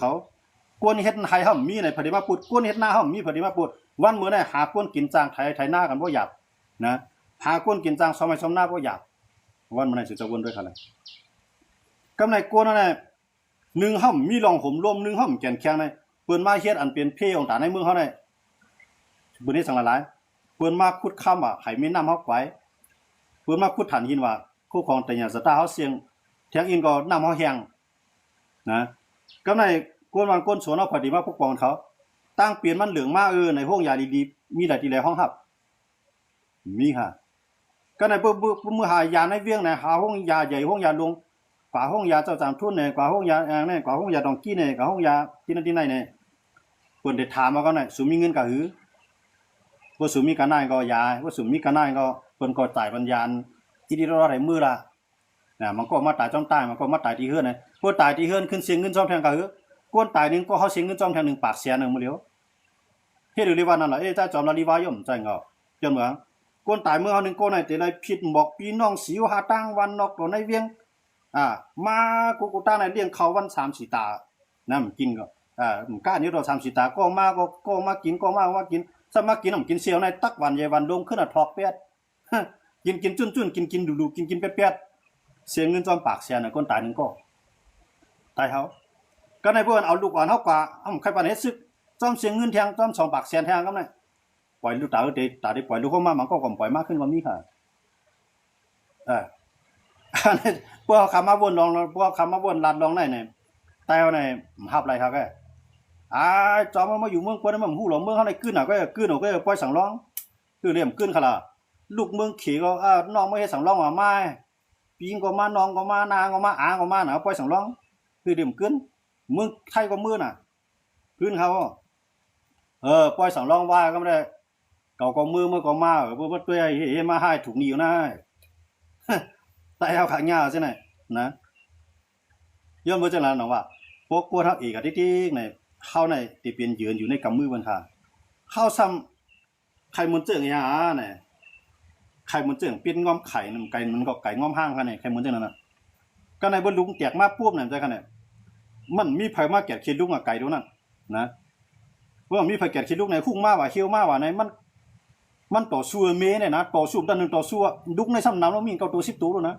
เขากวนเฮ็ดไห้ห่ำมีในพอดีมาปุดกวนเฮ็ดหน้าห่ำมีพอดีมาปุดวันมื้อได้หากวนกินจางไถหน้ากันบ่อยากนะหากวนกินจางซอมให้ซอมหน้าบ่อยากวันมื้อได้สิจะวนด้วยคั่นแหละกำในกวนนั่นแหละ1ห่ำมีรองห่มลม1ห่ำแก่นแข็งในเปิ้นมาเฮ็ดอันเป็นเพของตาในเมืองเฮาได้บ่ได้สังหลายเปิ้นมาขุดค้ำว่าให้มีน้ำเฮาไว้เปิ้นมาขุดฐานหินว่าคู่ของแต่หยังสตาเฮาเสียงแทงอินก็น้ำเฮาแห้งนะกำในกวนวันกวนสวนเอาพอดีมาปกป้องเขาตั้งเปลี่ยนมันเหลืองมาในห้องยาดีๆมีหลายที่หลายห้องฮับมีค่ะก็ในมื้อหายาในเวียงในหาห้องยาใหญ่ห้องยาลงกว่าห้องยาเจ้าจามทุนเนี่ยกว่าห้องยาเนี่ยกว่าห้องยาดองกี้เนี่ยกว่าห้องยาที่นั่นที่ไหนเนี่ยเพิ่นได้ถามมาก็เนี่ยสุมีเงินก็หือบ่สุมีกันได้ก็ยาบ่สุมีกันได้ก็เพิ่นก็จ่ายปัญญาอีดีรอได้มื้อละน่ะมันก็มาตายจ้อมตายมันก็มาตายที่เฮือนน่ะพวกตายที่เฮือนขึ้นเสียเงินจ้อมแทงก็หือกวนตายนึงก็เฮาเสียเงินจ้อมแทง1ปากแสนนึงมื้อเดียวเฮ็ดอยู่ว่านั่นล่ะถ้าจอมละลีวายมใจเงาจนว่ากวนตายเมื่อเฮานึงก็ได้แต่ได้ผิดบอกพี่น้องสิวหาตั้งวันนอกตัวในเวียงมากูตาในเลี้ยงเขาวัน3-4ตาน้ำกินก็มันก้านี้เรา3-4ตาก็มากินก็มากินซะมากินกินเสียวในตักวันใหญ่วันลงขึ้นทอกเป็ดกินจุ้นๆกินดูๆกินเป็ดเสียเงินจอมปากแสนน่ะคนตายนึงก็ตายเฮาก็ในเพิ่นเอาลูกอ่อนเฮากว่าใครปานเฮ็ดซึกจอมเสียเงินแทงจอม2ปากแสนแทงก็ได้ปล่อยลูกตาได้ปล่อยลูกเข้ามามันก็ปล่อยมากขึ้นกว่านี้ค่ะพวกคำมาวนลองพวกคำมาวนลัดลองได้เนี่ยแต่เอาเนี่ยหับอะไรครับแกจอมมาอยู่เมืองกวนมันหู้หลงเมืองเขาในกึ้นก็กึ้นก็ปล่อยสั่งร้องคือเรียมกึ้นค่ะล่ะลูกเมืองขี่ก็น้องไม่ให้สั่งร้องว่าไม่ปีงก็มาน้องก็มานางก็มาก็มาหนาปล่อยสั่งร้องคือเรียมกึ้นเมืองไทยก็มือน่ะกึ้นเขาปล่อยสั่งร้องว่าก็ไม่ได้เก่าก็มือเมื่อก็มาเมื่อตัวเฮ้มาให้ถูกหนีอยู่นะแต่เอาขายาวใช่ไหมนะย้อนมาจากนั้นหนอว่าพวกกวนเฮาเอกอะที่ในเข้าในที่เป็นยืนอยู่ในกำมือบนค่ะเข้าซ้ำไข่มุนเจืองเนี่ยเนี่ยไข่มุนเจืองเป็นง้อมไข่ไก่มันก็ไก่ง้อมห้างค่ะเนี่ยไข่มุนเจืองนั่นน่ะก็ในบนลุงแตกมาปุ๊บเนี่ยใช่ค่ะเนี่ยมันมีไผมาแกะคิดลุงอะไก่ดูนั่นนะว่ามีไผแกะคิดลุงในคุ้งมาว่าเขี้ยวมาว่าในมันต่อสู้เมเนี่ยนะต่อสู้ด้านนึงต่อสู้ลุกในซ้ำน้ำแล้วมีเก้าตัว10ตัวแล้วนะ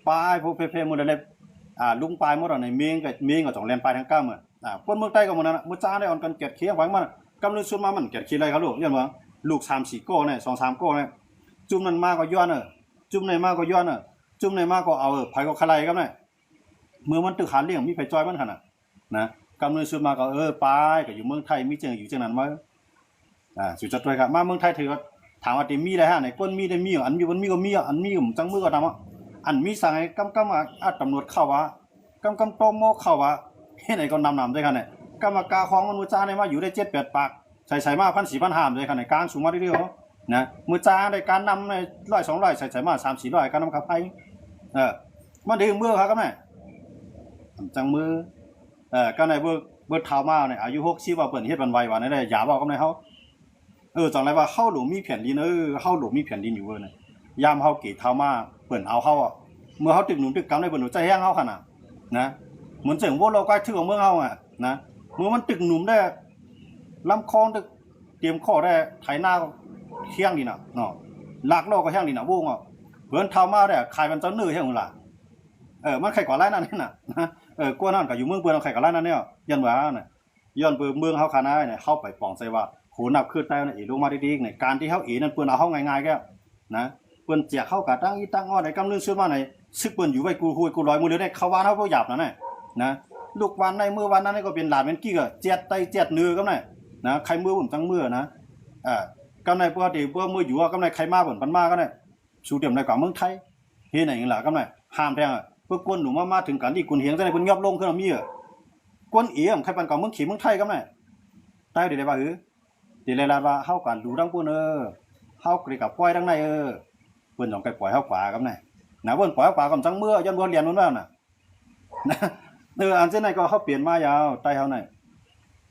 ปลายพวกเพหมดเลยลุงปลายหมดในเมงกับจ่องแลนปลายทั้งก้ามคนเมืองใต้ก็หมดนั่นมื้อจ้าได้อ่อนกันเก็ดเขี้ยวหวังมันกำลังสุดมามันเก็ดขี้อะไรครับลูกยันว่าลูก3-4ก้อเนี่ย2-3ก้อเนี่ยจุ่มนั้นมาก็ย้อนจุ่มไหนมาก็ย้อนจุ่มไหนมาก็เอาไผก็คลายครับเนี่ยเมื่อมันตึกหาเลี้ยงมีไผจอยมันขนาดนะกำลังสุดมาก็ปลายก็อยู่เมืองไทยมีเจออยู่จังนั้นมาสุดจัดเลยครับมาเมืองไทยถือถามว่าติมีได้ฮะไหนก้นมีได้มีอันมีมันมีก็มีอันมีก็จังมือก็ทำอันมีสั่งให้กำตำรวจเข้าว่ากำโตโมเข้าว่าเฮ็ดไหนก็นำได้ค่ะเนี่ยกรรมการของมันมือจ้าได้มาอยู่ได้7-8ปากใส่มา1,400-1,500ได้ค่ะเนี่ยการสูงมาเรื่อยๆนะมือจ้าได้การนำใน100-200ใส่มา3-400การนำขับไปมันถึงมือครับเนี่ยจังมือก็ในเบิดเท้ามาเนี่ยอายุ60ว่าเปิ้นเฮ็ดวันไวว่าได้อย่าบอกกับในเฮาจังไรว่าเฮาหลวงมีแผ่นดินเฮาหลวงมีแผ่นดินอยู่เนี่ยยามเฮาเกตเท้ามาเปิ้นเอาเฮาเมื่อเฮาตึกหนุนตึกกำได้เปิ้นใจแห้งเฮาขนาดนะเหมือนเสียงโวเราก็ถือของเมืองเฮานะเมื่อมันตึกหนุ่มได้ลำคลองตึกเตรียมข้อได้ไถนาเที่ยงดีน่ะเนาะลากโลก็แห้งดีน่ะวงเพิ่นเท้ามาได้ขายมันเจ้าเนื้อแห้งล่ะมันใครก่อไล่นั่นน่ะนะกวนนั่นก็อยู่เมืองเปิ้นใครก่อไล่นั่นเนี่ยยันว่าน่ะย้อนเมืองเฮาคณะเนี่ยเข้าไปปองใส่ว่าโหนับคือใต้น่ะลงมาดีๆในการที่เฮานั่นเปิ้นเอาเฮาง่ายๆแก่นะเปิ้นเจียเข้ากะตั้งอีตั้งอ้อในกำลือซื้อมาในซึกเปิ้นอยู่ไว้กูห้วยกูลอยมือเดียวได้เข้าวานเฮาบ่หยาบนั่นนะลูกวันในมือวันนั้นก็เป็นหลานเป็นกี้ก็เจ็ดไตเจ็ดเนื้อก็ได้นะใครมือผมจังมือนะกำในปกติเพื่อมืออยู่กำในใครมาบ่นปันมาก็ได้สู่เต็มในกว่าเมืองไทยเฮ็ดไหนอย่างล่ะกำในห้ามแทงเพื่อกวนหนูมาถึงกันที่กุนเฮียงจังได๋เพิ่นยอบลงขึ้นมีกวนใครปันกว่าเมืองขี่เมืองไทยก็ได้ใต้ได้ว่าดีเลยล่ะว่าเฮากันดูดังเพิ่นเฮากริกับปล่อยดังในเพิ่นต้องไปปล่อยเฮากว่าก็ได้นะเพิ่นปล่อยเฮากว่าก็จังมือย้อนบ่เรียนมันว่าน่ะนะอันเช่นไหนก็เขาเปลี่ยนมายาวใต้เขาไหน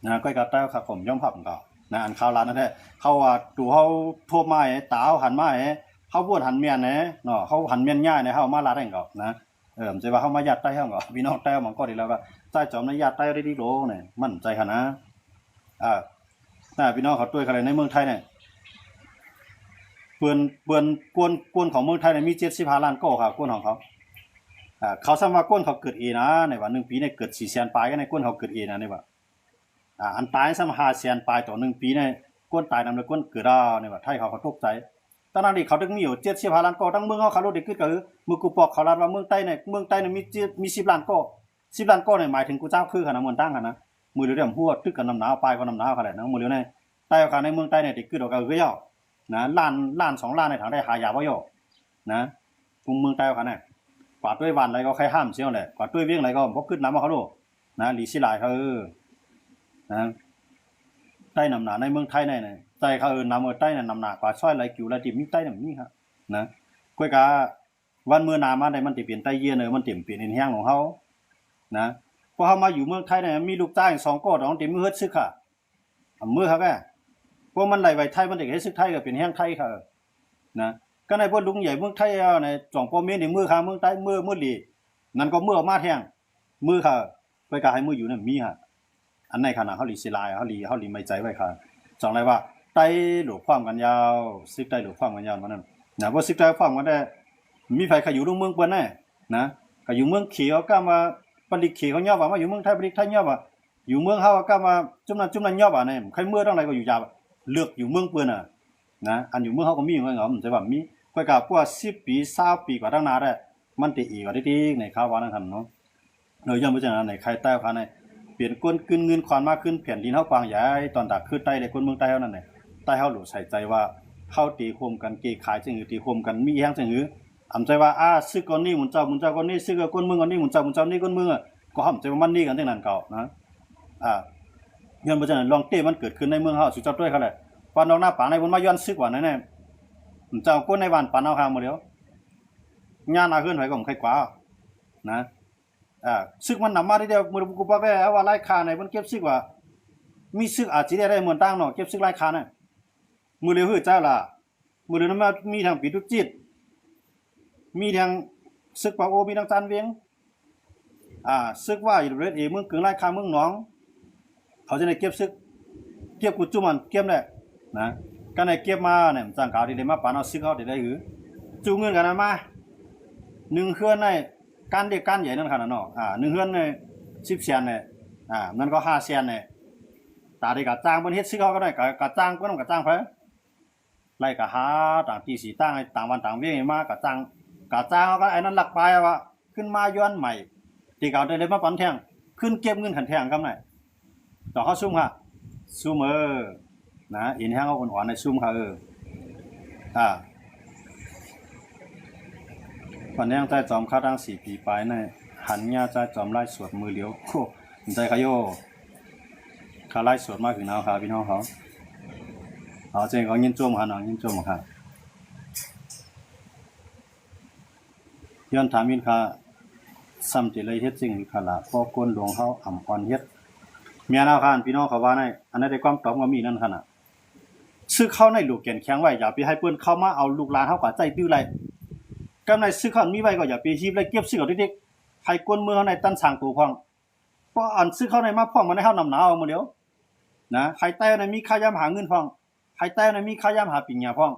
นะก้อยกับใต้ครับผมย่อมพับก็นะอันข่าวร้านนั่นแหละเขาว่าดูเขาทั่วไม้ตาหันไม้เขาพูดหันเมียนเนาะเขาหันเมียนง่ายเขามาลาได้ก็นะมันจะว่าเขามายัดใต้เขาก็พี่น้องใต้มันก็ดีแล้วก็ ใจจอมในญาติใต้ได้ดีโลเนี่ยมั่นใจขนาดน่าพี่น้องเขาด้วยกันในเมืองไทยเนี่ยเปือนกวนของเมืองไทยเนี่ยมี75 ล้านก้อครับกวนของเขาเขาซ้ำว่ากวนเขาเกิดเอนะในว่า1 ปีเนี่ยเกิด400,000 ปลายก็ในกวนเขาเกิดเอนะในว่าอันตายซ้ำ500,000 ปลายต่อ1 ปีเนี่ยกวนตายนำเลยกวนเกิดในว่าไทยเขาตกใจตอนนั้นนี่เขาถึงมีอยู่75 ล้านก้อทั้งเมืองเขารู้ได้ขึ้นก็คือมือกูปอกเขาลาดว่าเมืองใต้เนี่ยมี10 ล้านก้อ10 ล้านก้อเนี่ยหมายถึงกูเจ้าคือขนาดเหมือนตั้งกันนะมือเดียวหัวตึกกันน้ำหนาวปลายก็น้ำหนาวขนาดนั้นมือเดียวเนี่ยใต้เขาในเมืองใต้เนี่ยติดขึ้นก็คือย่อนะล้าน 2 ล้านในทางได้หายาบ่ย่อนะกรุงเมืองใต้เขาเนี่ยกวาดด้วยวันอะไรก็ใครห้ามเสียแหละกวาดด้วยเวียงอะไรก็บ่ขึ้นน้ำมาเขาโลนะหลีสิหลายเขานะใต้น้ำหนาในเมืองไทยเนี่ยใต้เขาน้ำใต้เนี่ยน้ำหนากว่าช่อยไหลกิ่วไหลดิบมีใต้เนี่ยมีครับนะก้อยกาวันเมื่อนามาได้มันติเปลี่ยนใต้เยี่ยเนอมันเต็มเปลี่ยนแห้งของเขานะพอเขามาอยู่เมืองไทยเนี่ยมีลูกจ้าง2 ก้อของเต็มมือเฮ็ดซึกค่ะมือครับแก่พวกมันไหลไปไทยมันเด็กเฮ็ดซึกไทยก็เป็นแห้งไทยค่ะนะก็ในพวกลุงใหญ่เมืองไทยในจ่องพ่อเมียในมือค่ะเมืองใต้มือหลีนั่นก็มือมาแห้งมือค่ะก้อยกาให้มืออยู่นั่นมีค่ะอันในขณะเขาหลีสิลายเขาหลีไม่ใจไว้ค่ะจ่องอะไรว่าไต้หลวความกันยาวซึกไต้หลวความกันยาวมันนั่นนะว่าซึกไต้ความกันได้มีไผเขาอยู่ลุงเมืองเปิ้นแน่นะก็อยู่เมืองเขียวก็มาปลิกเขียวเขาย่อว่าอยู่เมืองไทยปลิกไทยย่อว่าอยู่เมืองเฮาก็มาจุ่มนั้นย่อว่าเนี่ยใครเมื่อต้องอะไรก็อยู่ยาวเลือกอยู่เมืองเปิ้นนะอันอยู่เมืองเฮาก็มีเหมือนกันใช่ว่ามีก้อยกาพวก10 ปี20 ปีกว่าตั้งนานได้มันติอีกว่าดีๆในข่าวว่านั่นคั่นเนาะย่อมบ่จังนั้นในใครใต้เขาในเปลี่ยนก้นกึนเงินความมากขึ้นแผ่นดินเฮากว้างใหญ่ตอนดักคือใต้ในคนเมืองใต้เฮานั่นน่ะใต้เฮาหลุใส่ใจว่าเฮาตีโคมกันเกขายจังหือตีโคมกันมีแฮงจังหืออำใจว่าซื้อก่อนนี้หมุนเจ้าก่อนนี้ซื้อกับคนเมืองก่อนนี้หมุนเจ้านี่คนเมืองก็ห้ามใจว่ามันนี่กันจังนั้นเก่านะย้อนบ่จังนั้นลองเต้มันเกิดขึ้นในเมืองเฮาสุจับด้วยเขาแหละปานนอกหน้าปางในบนมาย้อนซึกว่านั่นแน่เจ้าคนในบ้านปานเอาคาหมดแล้วญาณอาขึ้นไผก็บ่ใครกว่านะซึกมันนำมาได้เดียวมื้อกูบอกได้ว่าราคาในมันเก็บซึกว่ามีซึกอาจสิได้เหมือนตั้งเนาะเก็บซึกราคาน่ะมื้อเดียวฮือเจ้าล่ะมื้อเดียวนั้นมามีทางปีตุจิตมีทางซึกปาโอมีทางจานเวียงซึกว่าอยู่เรดเอเมืองกึ่งราคาเมืองหนองเขาจะได้เก็บซึกเก็บกุจุมันเก็บแหละนะก็ได้เก็บมาเนี่ยจังกาวที่ได้มาปานเอาซึกเขาได้หือจูเงินกันมา1เฮือนในการเด็กการใหญ่นั่นขนาดเนาะ1เฮือนใน10 แสนเนี่ยมันก็5 แสนเนี่ยตาได้ก็จ้างเพิ่นเฮ็ดซึกเขาก็ได้ก็จ้างเพิ่นก็จ้างเพิ่นไล่ก็หาต่างที่สิตั้งให้ต่างวันต่างเวียงมาก็จ้างเขาก็ไอ้นั้นหลักไปว่าขึ้นมาย้อนใหม่ที่เขาได้มาปันแทงขึ้นเก็บเงินขันแทงครับน่ะต่อเขาซุ่มค่ะซุ่มนะอินแห้งเอาอ่อนๆในซุ่มค่ะวันนี้ใจจอมข้าตั้ง4 ปีปลายในหันญาใจจอมไล่สวดมือเหลียวโอ้ใจขยโยข้าไล่สวดมากถึงนาวค่ะพี่น้องเขาเจงเขายินจ้วมค่ะน้องยินจ้วมค่ะย้อนถามยินค่ะซ้ำจิเลยเฮ็ดจริงค่ะล่ะพอกวนหลวงเขาอ่ำอ่อนเฮ็ดเมียนาวค่ะพี่น้องเขาว่าในอันนั้นได้ความตอบว่ามีนั่นขนาดซื้อเข้าในลูกแก่นแข็งไว้อย่าไปให้เปิ้นเข้ามาเอาลูกหลานเฮากว่าใจดื้อไรกำในซื้อเข้ามีไว้ก็อย่าไปฮีบเลยเก็บซื้อเอาเด็กๆให้กวนมือเฮาในตั้นสร้างตัวพองเพราะอันซื้อเข้าในมาพองมันให้เฮานำหนาวมื้อเดียวนะใครใต้ในมีค่ายามหาเงินพองใครใต้ในมีค่ายามหาปิญญาพอง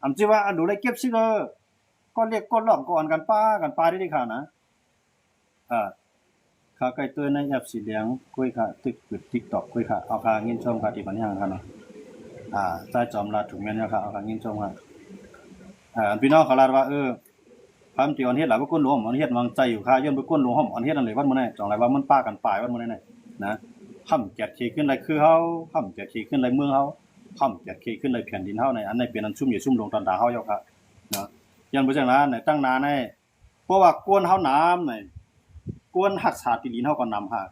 อำจิว่าอันดูเลยเก็บซื้อก็เรียกก็ร้องก็อ่อนกันป้าได้ค่ะนะข้าไก่ตัวในแอปสีเหลืองคุยค่ะตึกปิด TikTok คุยค่ะเอาค่ะยินชมค่ะที่ปัญญาค่ะเนาะใต้จอมลาถูกแม่นค่ะเอาค่ะยินชมค่ะพี่น้องเขาลาว่าความที่อ่อนเฮ็ดหลายบ่คนหลวงอ่อนเฮ็ดวางใจอยู่ค่ะย้อนบ่คนหลวงหอมอ่อนเฮ็ดนั่นเลยวันมื้อนั้นจังไรว่ามันป้ากันปลายวันมื้อนั้นนะค่ำแกดขี้ขึ้นไรคือเฮาค่ำแกดขี้ขึ้นไรเมืองเฮาค่ำแกดขี้ขึ้นไรแผ่นดินเฮาในอันในเป็นอันซุ่มอยู่ซุ่มลงตอนดาเฮาอยู่ค่ะเนาะย้อนบ่จังนั้นตั้งนานในเพราะว่ากวนเฮาน้ำในกวนหักษาติลินเฮาก็นำค่ะ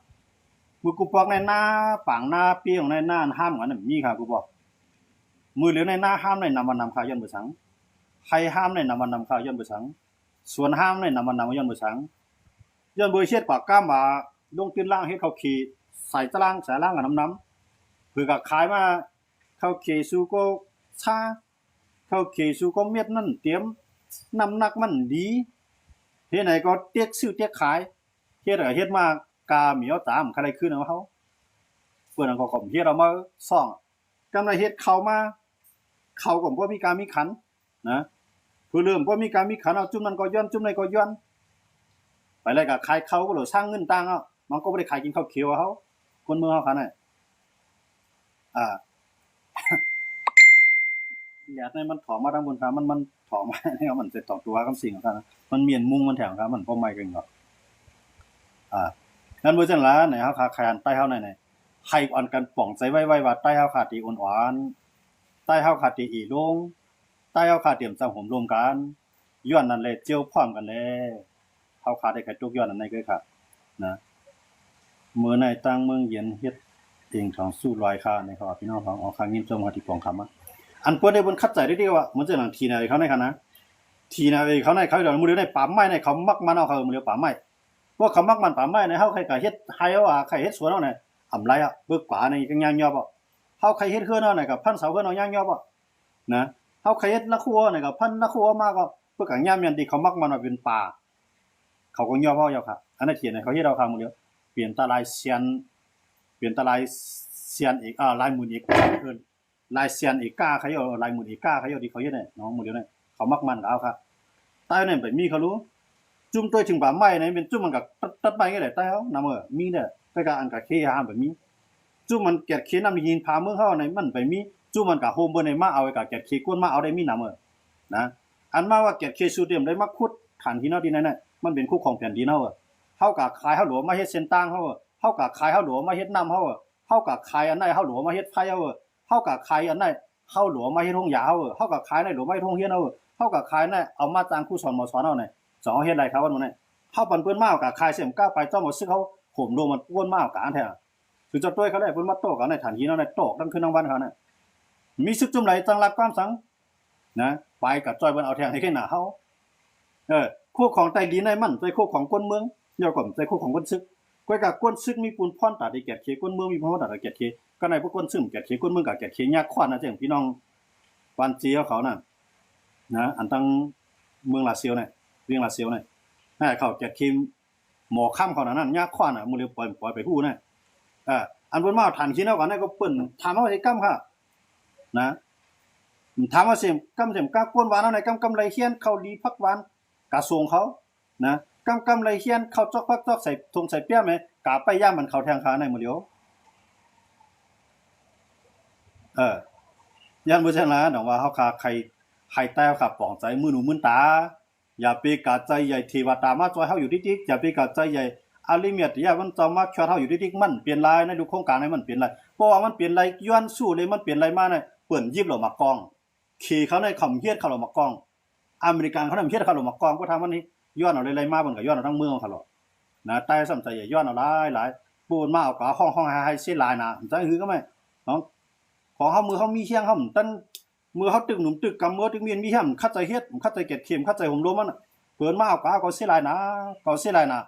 มือกูบอกในหน้าปางหน้าเปียงในหน้าห้ามกันมีค่ะกูบอกมือเหลือในหน้าห้ามในนำมานำค่ะย้อนบ่สังใครห้ามในนำมานำค่ะย้อนบ่สังส่วนห้ามในนำมานำย้อนบ่สังย้อนบ่เฮ็ดปากก้ามว่าลงตีนล่างเฮ็ดเขาขี่ใส่ตารางใส่ล่างกับน้ำคือก็ขายมาเขาขี่สู่ก็ช้าเขาขี่สู่ก็เม็ดนั่นเตรียมน้ำหนักมันดีเฮ็ดไหนก็เตียกซื้อเตียกขายเฮ็ดมา กาเหมียวตามใครขึ้นเอาเขาเพื่อนก็ข่มเฮ็ดเอามาซ่องกำไรเฮ็ดเข้ามาเขาก็บ่มีการมีขันนะผู้เริ่มบ่มีการมีขันเอาจุ่มนั้นก็ย้อนจุ่มนั้นก็ย้อนไปเลยก็ขายเขาก็สร้างเงินตังอ่ะมันก็บ่ได้ขายกินข้าวเขียวเฮาคนเมืองเฮาคั่นน่ะอยากให้มันถอมาทางบนครับมันถอมาให้มันจะตอบตัวคำสิ่งของครับมันเมียนมุงมันแถวครับมันบ่ไม่กันหรอกงั้นบ่จังล่ะไหนเฮาขาขยันใต้เฮาไหนๆให้อ่อนกันป่องใจไว้ว่าใต้เฮาขาดตีอ่อนๆใต้เฮาขาดตีอีลงใต้เฮาขาดเตรียมจังห่มรวมกันย้อนนั่นแหละเจียวพร้อมกันแล้วเฮาขาดได้แค่ตกย้อนนั่นได้คือครับนะมื้อในตั้งเมืองเย็นเฮ็ดเองของสู้ลอยค่าในขอพี่น้องของเอาคางยิ้มจมหาที่ปองคำอันเปิ้นได้บนคัดใจได้ดีว่าเหมือนจังหลังทีนาเขาในคั่นนะทีนาเขาในเขาเดี๋ยวมื้อได้ป่าไม้ในเขามักมันเอาเขามื้อป่าไม้ว่าเขามักมันป่าไม้ในเฮาใครก็เฮ็ดไฮเอาใครเฮ็ดสวนเอาเนี่ยอำไรเบิกป่าในก็ย่างยอบบ่เฮาใครเฮ็ดเฮือนเอาไหนก็พันเสาเฮือนเอาย่างยอบบ่นะเฮาใครเฮ็ดละครัวไหนก็พันละครัวมาก็เพิ่นก็ย่ามยันที่เขามักมันว่าเป็นป่าเขาก็ยอบเฮาอยู่ครับอันนั้นเขียนให้เขาเฮ็ดเอาครั้งมื้อเดียวเปลี่ยนตาลายเซียนเปลี่ยนตาลายเซียนอีกลายหมุนอีกเพิ่นลายเซียนอีกก้าเขาลายหมุนอีกก้าเขาที่เขาเฮ็ดเนี่ยน้องมื้อเดียวเนี่ยเขามักมันก็เอาครับใต้เนี่ยไปมีเขารู้จุ่มตัวถึงป่าไม้เนี่ยเป็นจุ่มมันก็ตัดไม้ก็ได้ใต้เฮานำมีเนี่ยไปก็อันก็เคหาแบบนี้จุ่มมันเกียดเคนำยินพาเมืองเฮาในมันไปมีจุ่มมันก็โฮมเบิ่นในมาเอาก็เกียดเคกวนมาเอาได้มีนำนะอันมาว่าเกียดเคสูเดียมได้มาขุดฐานที่เนาะที่นั่นน่ะมันเป็นคู่ของแผ่นดินเฮาเฮาก็ขายเฮาหลวมาเฮ็ดเส้นต่างเฮาเฮาก็ขายเฮาหลวมาเฮ็ดน้ำเฮาเฮาก็ขายอันไหนเฮาหลวมาเฮ็ดไฟเฮาเฮาก็ขายอันไหนเฮาหลวมาเฮ็ดโรงยาเฮาเฮาก็ขายในหลวมาเฮ็ดโรงเรียนเฮาเฮาก็ขายในเอามาจ้างครูสอนมสอนเอาเนี่ยสอนเฮ็ดไรครับว่ามื้อนี้เฮาปันเปิ้นมาก็ขายเสียมก้าไปจ้อมบ่ซึกเฮาโหมโดมันป้วนมากันแท้คือจะต้วยเขาได้เพิ่นมาโตกันในฐานหินเอาในโตดังขึ้นทางบ้านเขาน่ะมีซึกจุ่มไหลจังรับความสังนะไปกับจ้อยเพิ่นเอาแทงให้ขึ้นหน้าเฮาคู่ของใต้ดินในมันใจคู่ของคนเมืองเดี๋ยวก่อนใจคู่ของคนซึกก้อยกับก้นซึกมีปูนพรตาที่แก่เขก้นเมืองมีพรตาที่แก่เขก็ในพวกก้นซึมแก่เขก้นเมืองกับแก่เขยากควานนะจังพี่น้องปานจีเขาน่ะนะอันตั้งเมืองลาเซียวเนี่ยเรื่องลาเซียวเนี่ยให้เขาแก่เขหมอค่ำเขานั่นยากควานน่ะมื้อเดียวปล่อยไปฮู้นะอันเพิ่นมาฐานขี้เนาะกันก็เปิ้นถามว่าไอ้กำค่ะนะถามว่าเสียมกำเสียมกากวนหวานเอาไหนกำไรเฮียนเข้าดีพักหวานกะทรงเขานะกำไรเฮียนเข้าจอกพักจอกใส่ทงใส่เปี้ยมั้ยกะไปย่ามมันเข้าแทงขาในมื้อเดียวย่านบ่ซั่นล่ะดอกว่าเฮาคาใครให้แต้วครับปองใจมื้อหนูมื้อตาอย่าไปกะใจใหญ่เทวดามาจอยเฮาอยู่ดิๆอย่าไปกะใจใหญ่อาลิเมียดอย่ามันจะมาชอดเฮาอยู่ดิๆมันเปลี่ยนลายในดูโครงการให้มันเปลี่ยนลายเพราะว่ามันเปลี่ยนลายย้อนสู้เลยมันเปลี่ยนลายมาเนี่ยเปิ้นยิบเหล่ามากองขี่เขาในคำเฮียดเขาเหล่ามากองอเมริกันเขานำเฮียดเขาเหล่ามากองก็ทำวันนี้ย้อนเอาเลยมาเพิ่นก็ย้อนเอาทั้งเมืองเขาหรอกนะแต่สำใจใหญ่ย้อนเอาหลายปูนมาเอากะห้องให้เสียลายนะจังหือก็ไม่เนาะของเฮามือเฮามีเฮียงเฮาตั้นมือเฮาตึกหนุ่มตึกกำมือตึกเมียนมีเฮียมคัดใจเฮ็ดคัดใจเก็ดเข็มคัดใจห่มลมมันเปิ้นมาเอากะก็เสียลายนะก็เสียลายนะ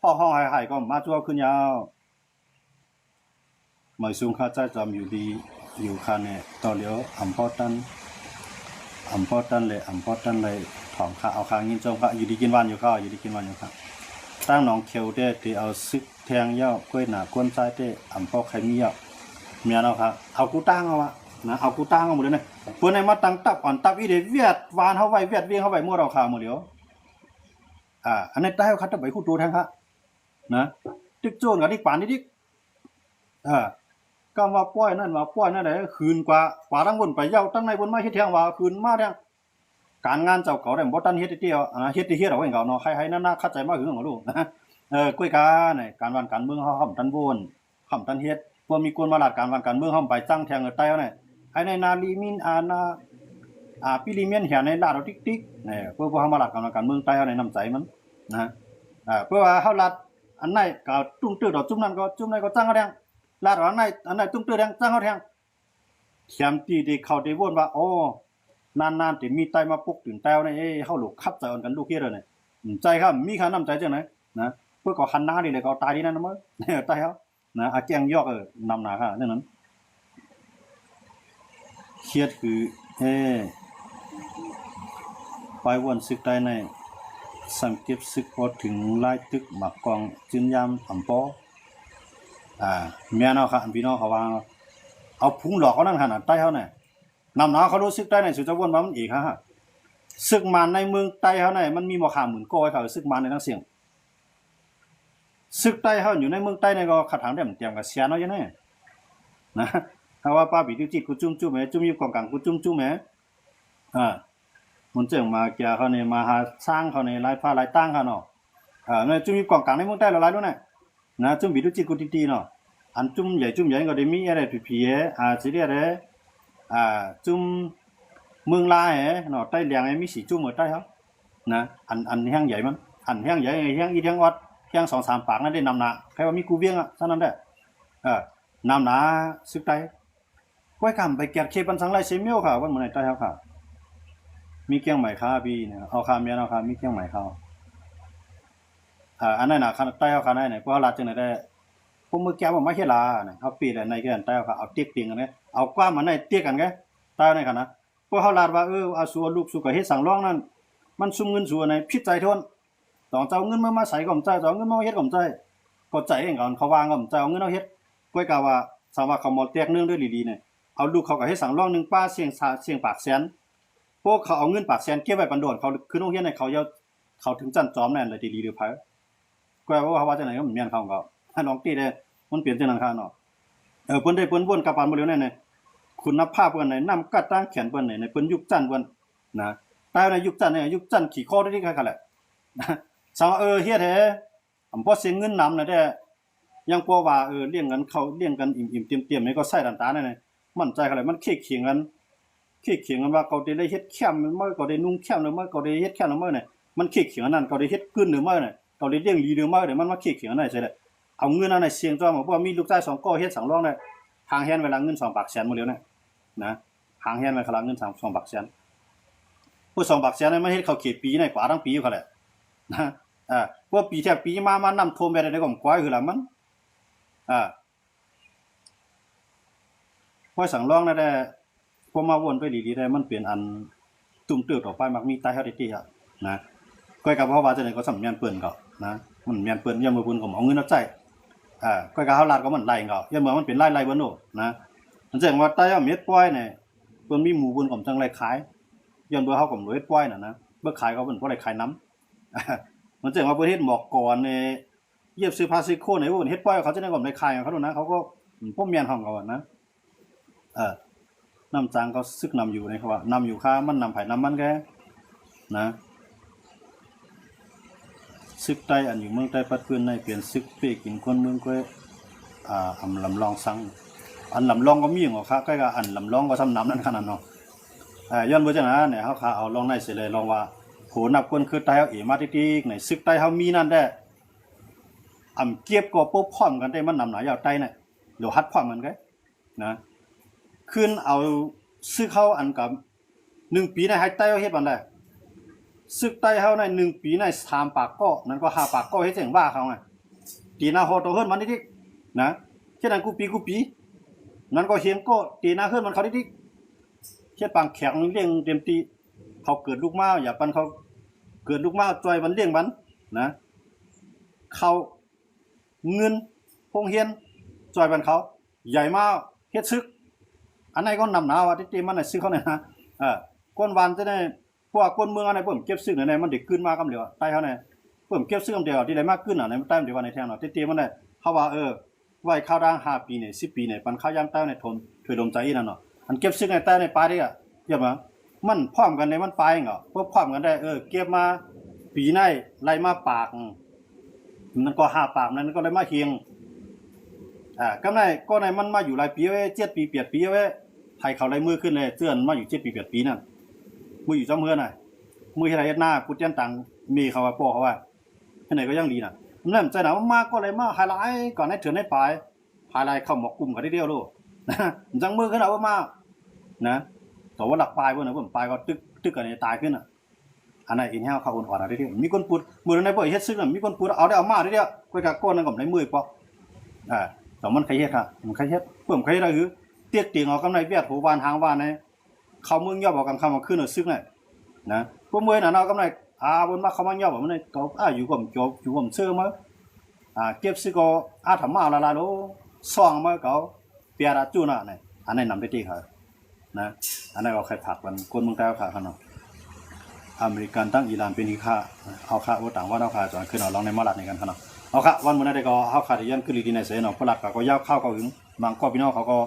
ห้องให้ก็มาจัวขึ้นยาวหมายสูงค่าใจจำอยู่ดีอยู่คันเนี่ยต่อเหลียวอำพอตันเลยของข้าเอาค้างยินจงค่ะอยู่ดีกินวันอยู่ค่ะอยู่ดีกินวันอยู่ค่ะตั้งหนองเขียวได้ที่เอาซึกแทงยาวกล้วยหน้าก้นซ้ายได้อำพอใครมียาวเมียเอาค่ะเอากูตั้งเอานะเอากูตั้งเอาหมดเลยนะเพิ่นให้มาตั้งตับอ่อนตับอีเดเวียดวานเฮาไว้เวียดเวียงเฮาไว้มั่วเราค่ะหมดเดียวอันนี้ใต้เฮาคัดไปคู่ตัวแทงค่ะนะตึกโจนกับที่ป่านนิดก็ว่าป้อยนั่นได้คืนกว่าทั้งบนไปเย้าตั้งในบนมาเฮ็ดแทงว่าคืนมาแทงการงานเจ้าเก่าได้บ่ทันเฮ็ดเดียวเฮ็ดเอาเองเก่าเนาะใครๆนั่นน่ะเข้าใจมาหึงของลูกนะกุ้ยกานี่การวันการเมืองเฮาค้ำตันวนค้ำตันเฮ็ดบ่มีกวนมาลาดการวันการเมืองเฮาไปตั้งแทงใต้เฮานี่ไอ้ในนาลีมินนาปิลิเมียนเหียในลาดเอาติ๊กๆนี่เพื่อบ่เฮามาลาดการเมืองใต้เฮาในน้ำใจมันนะเพื่อว่าเฮาลาดอันไหนก็ตุ้มตื้อดอกจุ่มนั้นก็จ้างเฮาแทงลาดอันไหนตุ้มตื้อแทงจ้างเฮาแทงแถมตีที่เขาได้วนว่าโอ้นานๆที่มีไตมาปลุกตื่นแต้วนี่เฮาลูกคับใจอ่อนกันลูกเฮ็ดเลยนี่ใจครับมีค่าน้ำใจจังได๋นะเพื่อก็คันหน้านี่เลยก็ตายดีนั่นมื้อใต้เฮานะอาแกงยอกนำหน้าค่ะนั่นนั้นเครียดคือไปวนซึกใต้ในสังเก็บซึกพอถึงลายตึกหมักกองจึนยามอำปอ เมียเนาะค่ะพี่น้องเขาว่าเอาพุงหลอกเขานั่นขนาดใต้เขาเนี่ยนำหนาเขารู้สึกได้ในสุดจะวนมามันอีกฮะศึกมันในเมืองใต้เขาเนี่ยมันมีหมอขาหมื่นก้อยเขาศึกมันในทั้งเสียงศึกใต้เขาอยู่ในเมืองใต้ในก็ขัดทางได้เหมือนเตรียมกับเสียเนาะยังไงนะถ้าว่าป้าบีดูจิตกูจุ้มจุ้มไหมจุ้มอยู่กองกลางกูจุ้มจุ้มไหมมันเจ๋งมาเกี่ยเขาเนี่ยมาหาสร้างเขาเนี่ยลายผ้าลายตั้งเขาเนาะเนี่ยจุ้มอยู่กองกลางในเมืองใต้เราลายด้วยนะจุ้มบีดูจิตกูตีๆเนาะอันจุ่มใหญ่ก็ได้มีอะไรผีๆสิเรียกอะไรจุ่มเมืองลายเนาะใต้เลียงมีสีจุ่มเหมือนใต้ครับนะอันแห้งใหญ่มันอันแห้งใหญ่แห้งอีแห้งวัดแห้ง2-3ปากนั่นได้นำหนาใครว่ามีกูเวียงเท่านั้นได้นำหนาซึกใต้ก้อยกำไปแกะเคปันสังไรเซมิโอค่ะวันเหมือนใต้ครับค่ะมีเกี้ยงใหม่ค่ะพี่เนี่ยเอาค่ะเมียเอาค่ะมีเกี้ยงใหม่เขาอันนั้นนะใต้เขาค่ะไหนเพราะลาจังไหนได้พวกมือแก้วมาเฮ็ดลาเนี่ยเฮาปีแล้วในกันใต้เขาเอาเตียกติงกันเนี่ยเอากว้ามันในเตียกกันไงใต้ในกันนะพวกเฮาลาดว่าเอาสัวลูกสุก็เฮ็ดสังร้องนั่นมันซุมเงินสัวในผิดใจทนต้องเจ้าเงินมาใส่ก็บ่ใจเอาเงินมาเฮ็ดก็บ่ใจก็ใจเองก่อนเขาวางก็บ่ใจเอาเงินเอาเฮ็ดก้อยกะว่าสามารถเขาหมดเตียกนึงด้วยดีๆเนี่ยเอาลูกเขาก็เฮ็ดสังร้องนึงป้าเสียงปากแสนพวกเขาเอาเงินปากแสนเก็บไว้ปันโดนเขาคือโรงเรียนให้เขาถึงจันจอมนั่นเลยดีๆหรือไผก้อยว่าจังได๋ก็บ่แม่นเขาก็ให้น้องตีได้มันเปลี่ยนจังนั้นค่ะเนาะเพิ่นได้เพิ่นวนกลับบ้านบ่เร็วนั่นน่ะคุณภาพเพิ่นไหนนำกัดตั้งแขนเพิ่นไหนเพิ่นยุคจันทร์เพิ่นนะแต่ในยุคจันทร์เนี่ยยุคจันทร์ขี้คอได้ค่ะแหละสังเฮ็ดแท้อำบ่เสียเงินนำน่ะแท้ยังกลัวว่าเลี้ยงกันเขาเลี้ยงกันอิ่มๆเตรียมๆนี่ก็ใส่ต่างๆนั่นน่ะมั่นใจค่ะแหละมันเคียงกันว่าเขาได้เฮ็ดแคมมื้อก็ได้นุ่งแคมมื้อก็ได้เฮ็ดแคมมื้อน่ะมันเคียงอันนั้นเขาได้เฮ็ดกึ้นมื้อน่ะเขาได้เลี้ยงลีมื้อน่ะมันมาเคียงอันนั้นใช่แหละเอาเงินอันไหนเสียงจ้องบอกว่ามีลูกชาย2ก้อเฮ็ดสังร้องได้ทางแฮนเวลาเงิน2บาทแสนหมดแล้วนะทางแฮนเวลาเงิน2บาทแสนผู้2บาทแสนมันเฮ็ดเขาเขตปีในกว่าทั้งปีอยู่คั่นแหละนะพวกปีแท้ปีมานำท่วมไปได้ก็กว่าคือล่ะมันพอสังร้องนั่นแหละพอมาวนไปดีๆได้มันเปลี่ยนอันตุ่มเติบต่อไปมักมีตายเฮาได้ตินะก้อยกับเพราะว่าจังได๋ก็สำเนียนเปิ้นก็นะมันแม่นเปิ้นยามมื้อเพิ่นก็เอาเงินเอาใจก้อยกับเฮาลาดก็มันไล่ก็ยามมื้อมันเป็นไล่ๆเบิ่นโนนะมันแจ้งว่าใต้เม็ดปล่อยนี่เพิ่นมีหมู่เพิ่นก็จังไล่ขายยามเบิ่เฮาก็บ่ได้ปล่อยน่ะนะเบิ่ขายเขาเพิ่นบ่ได้ขายนำมันแจ้งว่าเพิ่นเฮ็ดหมอกก่อนนี่เย็บซื้อผ้าซิโคนให้เพิ่นเฮ็ดปล่อยเขาจะได้ก็ได้ขายเขาโดนนะเขาก็บ่แม่นห้องเขานะน้ำจางก็ซึกนำอยู่ในเขาว่านำอยู่ค่ามันนำไผนำมันแกนะซึกใต้อันอยู่เมืองใต้ปัดเพื่อนในเปลี่ยนซึกเป้กินคนเมืองก็อำลำลองสังอันลำลองก็มีของเขาใกล้กับอันลำลองก็ซ้ำน้ำนั่นขนาดเนาะย้อนบ่จังนะเนี่ยเฮาขาเอาลองในเสิเลยลองว่าโหนับคนคือใต้เฮามาติ๊กๆในซึกใต้เฮามีนั่นได้อำเก็บก็ปุ๊บพร้อมกันได้มันนำหนายาวใต้น่ะเดี๋ยวฮัดพร้อมกันก็นะขึ้นเอาซึกเฮาอันกับ1ปีในให้ใต้เฮาเฮ็ดบันได้ซึกใต้เฮาใน1ปีใน3ปากก็นั่นก็5ปากก็เฮ็ดจังว่าเขาไงตีหน้าโหโตเฮิรนมันนิดๆนะเฮ็ดอันกูปีนั่นก็เฮียงก็ตีหน้าเฮิรนมันเขานิดๆเฮ็ดปางแข็งเลี้ยงเต็มที่เขาเกิดลูกม้าอย่าปันเขาเกิดลูกม้าจอยมันเลี้ยงมันนะเขาเงินโรงเรียนจอยมันเขาใหญ่มาเฮ็ดซึกอันไหนก็นำหนาว่าติมันน่ะซึกเขาเนี่ยนะก้นวานจะได้พวกก้นเมืองอันไหนเพิ่มเก็บซึกไหนมันได้ขึ้นมากำเดียวใต้เขาเนี่ยเพิ่มเก็บซึกกำเดียวที่ได้มากขึ้นน่ะในใต้เดียวว่าในแทงเนาะติมันได้เฮาว่าไว้ข้าวด่าง5ปีเนี่ย10ปีเนี่ยปันข้าวยามใต้ในทนถวยลมใจอีนั่นเนาะอันเก็บซึกในใต้ในปลายได้อ่ะเยี่ยมมันพร้อมกันในมันปลายเหรอพวกพร้อมกันได้เก็บมาปีในไล่มาปากนั่นก็5ปากนั้นก็ได้มาเฮียงกำไรก็ในมันมาอยู่หลายปีเว้ย7ปี8ปีเว้ยไทยเขาไล่มือขึ้นเลยเตือนมาอยู่7ปี8ปีนั่นมืออยู่จ้ำเฮือนน่ะมือเฮ็ดหน้ากูเตียนตังมีเขาว่าป้อเขาว่าที่ไหนก็ยังดีน่ะนั่นใจหนาวมากก็เลยมาไฮไลท์ก่อนให้เถื่อนให้ปลายไฮไลท์เข้าหมอกกลุ่มกันได้เดียวโลนะจังมือขึ้นเอามานะแต่ว่าหลักปลายเพิ่นน่ะเพิ่นปลายก็ตึกกันตายขึ้นน่ะอันนั้นอีแฮวเข้าอ่อนๆได้เดียวมีคนพูดมื้อนั้นบ่เฮ็ดซึกน่ะมีคนพูดเอาได้เอามาได้เดียวก้อยกะก้นนั่นก็ได้มือปอแต่มันใครเฮ็ดค่ะมันใครเฮ็ดเพิ่มใครได้คือเตี้ยติงเอากำไรเวียดโหบ้านทางบ้านในเขาเมืองย่อบอกกันคำว่าขึ้นน่ะซึกน่ะนะพวกมื้อน่ะเนาะกำไรบนมาเขามาย่อบ่มันก็อยู่กับจบอยู่กับเชื่อมาเก็บซึกก็ทำมาละโล ซ่องมาเขาเปียระจู้น่ะเนี่ยอันนี้นำได้ที่เขานะอันนั้นเอาใครผักมันคนเมืองใต้เอาขาเขาเนาะอเมริกันตั้งอิหร่านเป็นอีค่าเอาค่าว่าต่างว่าเอาค่าจอนขึ้นเอาลองในมาลัดในกันเขาเนาะเอาค่ะวันมื้อนั้นได้ก็เอาค่าที่ยันขึ้นดีในเสนาะฝรั่งก็ยาวข้าวก็หึงบางก็พี่น้องเขาก็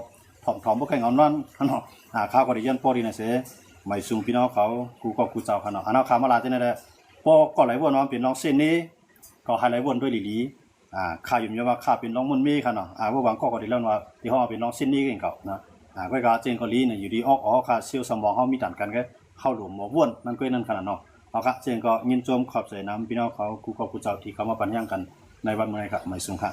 ถ่อมบ่แข่งเอานั่นเขาเนาะข้าวก็ได้ยันพอดีในเสไม่ซุงพี่น้องเขากูก็กูเจ้าเขาเนาะอันเอาค่ามาลาที่นั่นแหละพอก็ไหลวนน้องเป็นน้องเส้นนี้ก็ให้ไหลวนด้วยหลีข้าอยู่ว่าข้าเป็นน้องมุนเมฆค่ะเนาะว่าบางก็ได้แล้วว่าที่เฮาเป็นน้องเส้นนี้กันเก่านะก็เจงก็ลีเนี่ยอยู่ดีออกค่ะเซลล์สมองเฮามีตันกันก็เข้าหลวมบ่วนมันก็นั่นขนาดเนาะเอาค่ะเจงก็ยินจมขอบใจน้ำพี่น้องเขากูก็กูเจ้าที่เขามาปัญญากันในวันมื้อนี้ครับไม่ซุงค่ะ